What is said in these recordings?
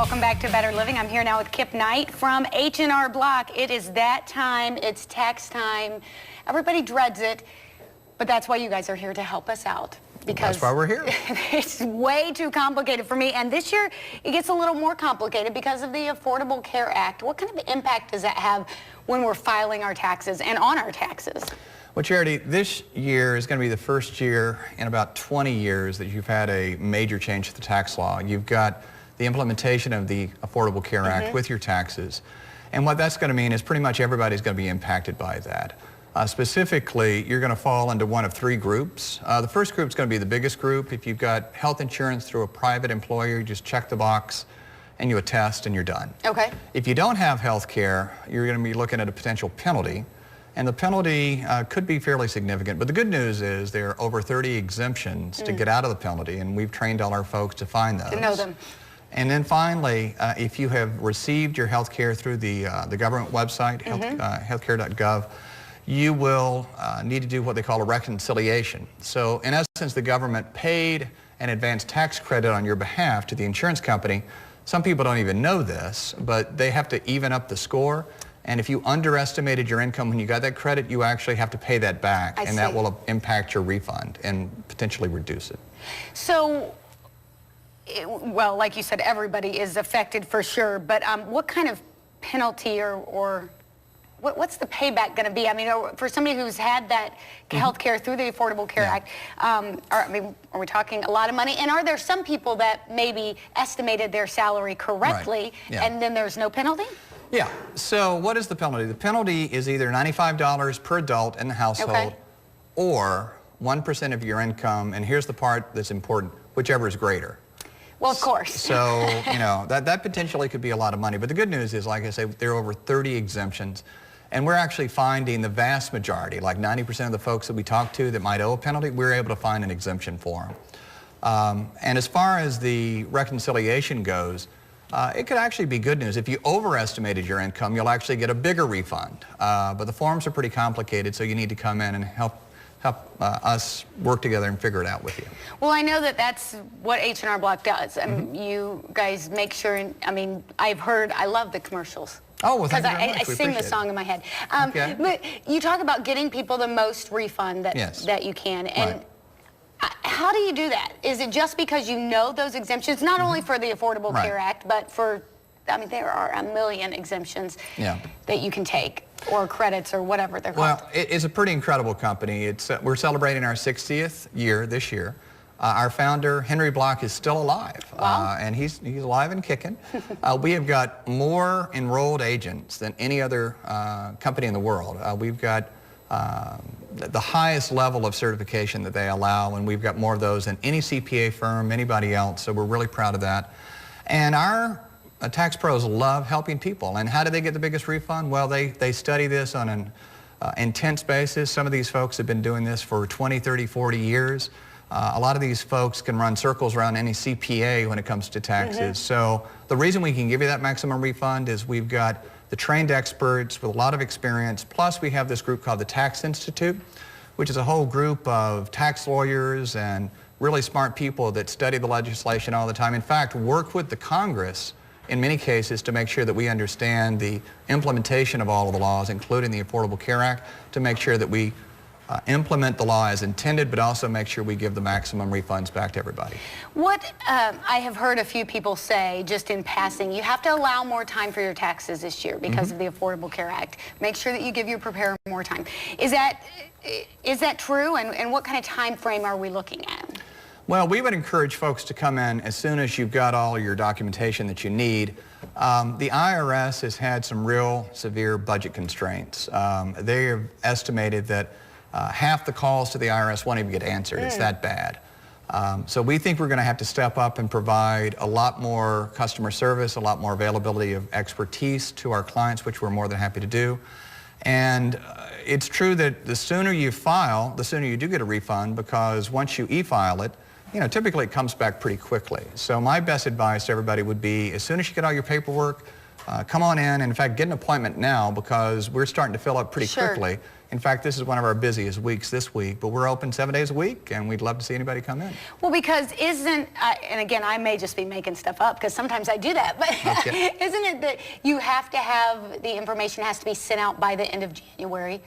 Welcome back to Better Living. I'm here now with Kip Knight from H&R Block. It is that time. It's tax time. Everybody dreads it, but that's why you guys are here to help us out. Because that's why we're here. It's way too complicated for me, and this year it gets a little more complicated because of the Affordable Care Act. What kind of impact does that have when we're filing our taxes and on our taxes? Well, Charity, this year is going to be the first year in about 20 years that you've had a major change to the tax law. You've got the implementation of the Affordable Care Act with your taxes. And what that's going to mean is pretty much everybody's going to be impacted by that. Specifically, you're going to fall into one of three groups. The first group is going to be the biggest group. If you've got health insurance through a private employer, you just check the box and you attest and you're done. Okay. If you don't have health care, you're going to be looking at a potential penalty. And the penalty could be fairly significant. But the good news is there are over 30 exemptions to get out of the penalty, and we've trained all our folks to find those. To know them. And then finally, if you have received your health care through the government website, healthcare.gov, you will need to do what they call a reconciliation. So in essence, the government paid an advance tax credit on your behalf to the insurance company. Some people don't even know this, but they have to even up the score. And if you underestimated your income when you got that credit, you actually have to pay that back. And that will impact your refund and potentially reduce it. So, well, like you said, everybody is affected for sure. But what kind of penalty or what's the payback going to be? I mean, for somebody who's had that health care through the Affordable Care Act, are we talking a lot of money? And are there some people that maybe estimated their salary correctly and then there's no penalty? Yeah. So what is the penalty? The penalty is either $95 per adult in the household or 1% of your income. And here's the part that's important, whichever is greater. Well, of course. So, you know, that potentially could be a lot of money. But the good news is, like I say, there are over 30 exemptions. And we're actually finding the vast majority, like 90% of the folks that we talk to that might owe a penalty, we're able to find an exemption for them. And as far as the reconciliation goes, it could actually be good news. If you overestimated your income, you'll actually get a bigger refund. But the forms are pretty complicated, so you need to come in and help us work together and figure it out with you. Well, I know that that's what H&R Block does. You guys make sure, and I mean, I love the commercials. Oh, well, thank you very much. I sing the song in my head. But you talk about getting people the most refund that you can. And how do you do that? Is it just because you know those exemptions, not only for the Affordable Care Act, but for, I mean, there are a million exemptions that you can take, or credits, or whatever they're called. Well, it's a pretty incredible company. We're celebrating our 60th year this year. Our founder, Henry Block, is still alive, and he's alive and kicking. We have got more enrolled agents than any other company in the world. We've got the highest level of certification that they allow, and we've got more of those than any CPA firm, anybody else, so we're really proud of that. And our tax pros love helping people. And how do they get the biggest refund? Well, they study this on an intense basis. Some of these folks have been doing this for 20, 30, 40 years. A lot of these folks can run circles around any CPA when it comes to taxes. So the reason we can give you that maximum refund is we've got the trained experts with a lot of experience, plus we have this group called the Tax Institute, which is a whole group of tax lawyers and really smart people that study the legislation all the time. In fact, work with the Congress in many cases to make sure that we understand the implementation of all of the laws, including the Affordable Care Act, to make sure that we implement the law as intended, but also make sure we give the maximum refunds back to everybody. What I have heard a few people say, just in passing, you have to allow more time for your taxes this year because of the Affordable Care Act. Make sure that you give your preparer more time. Is that true, and what kind of time frame are we looking at? Well, we would encourage folks to come in as soon as you've got all your documentation that you need. The IRS has had some real severe budget constraints. They have estimated that half the calls to the IRS won't even get answered. It's that bad. So we think we're going to have to step up and provide a lot more customer service, a lot more availability of expertise to our clients, which we're more than happy to do. And it's true that the sooner you file, the sooner you do get a refund, because once you e-file it, you know, typically it comes back pretty quickly. So my best advice to everybody would be, as soon as you get all your paperwork, come on in. And in fact, get an appointment now, because we're starting to fill up pretty quickly. In fact, this is one of our busiest weeks this week, but we're open 7 days a week, and we'd love to see anybody come in. Well, because and again, I may just be making stuff up because sometimes I do that, but Okay. isn't it that you have to have, the information has to be sent out by the end of January?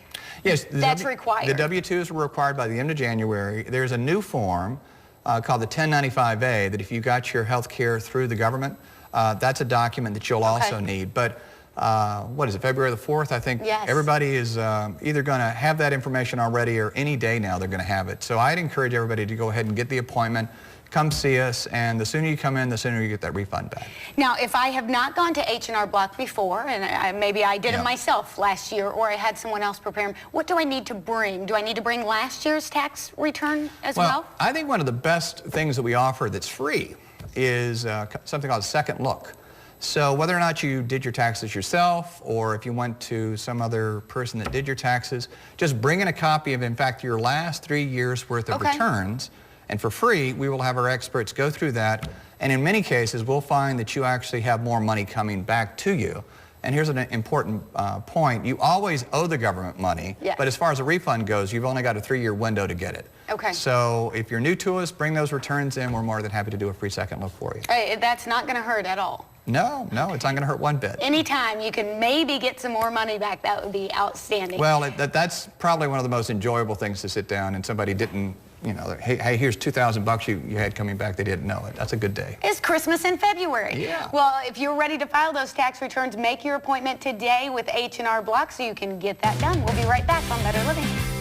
Yes. That's required. The W-2s are required by the end of January. There's a new form called the 1095A that if you got your health care through the government, that's a document that you'll also need. But what is it, February the 4th? I think everybody is either going to have that information already or any day now they're going to have it. So I'd encourage everybody to go ahead and get the appointment, come see us, and the sooner you come in, the sooner you get that refund back. Now, if I have not gone to H&R Block before, and maybe I did it myself last year, or I had someone else prepare them, what do I need to bring? Do I need to bring last year's tax return as well? I think one of the best things that we offer that's free is something called a second look. So whether or not you did your taxes yourself or if you went to some other person that did your taxes, just bring in a copy of, in fact, your last 3 years worth of returns. And for free, we will have our experts go through that. And in many cases, we'll find that you actually have more money coming back to you. And here's an important point. You always owe the government money, but as far as a refund goes, you've only got a 3-year window to get it. So if you're new to us, bring those returns in. We're more than happy to do a free second look for you. Hey, that's not going to hurt at all. No, it's not going to hurt one bit. Anytime you can maybe get some more money back, that would be outstanding. Well, that's probably one of the most enjoyable things to sit down and somebody didn't, you know, hey, here's $2,000 you had coming back, they didn't know it. That's a good day. It's Christmas in February. Yeah. Well, if you're ready to file those tax returns, make your appointment today with H&R Block so you can get that done. We'll be right back on Better Living.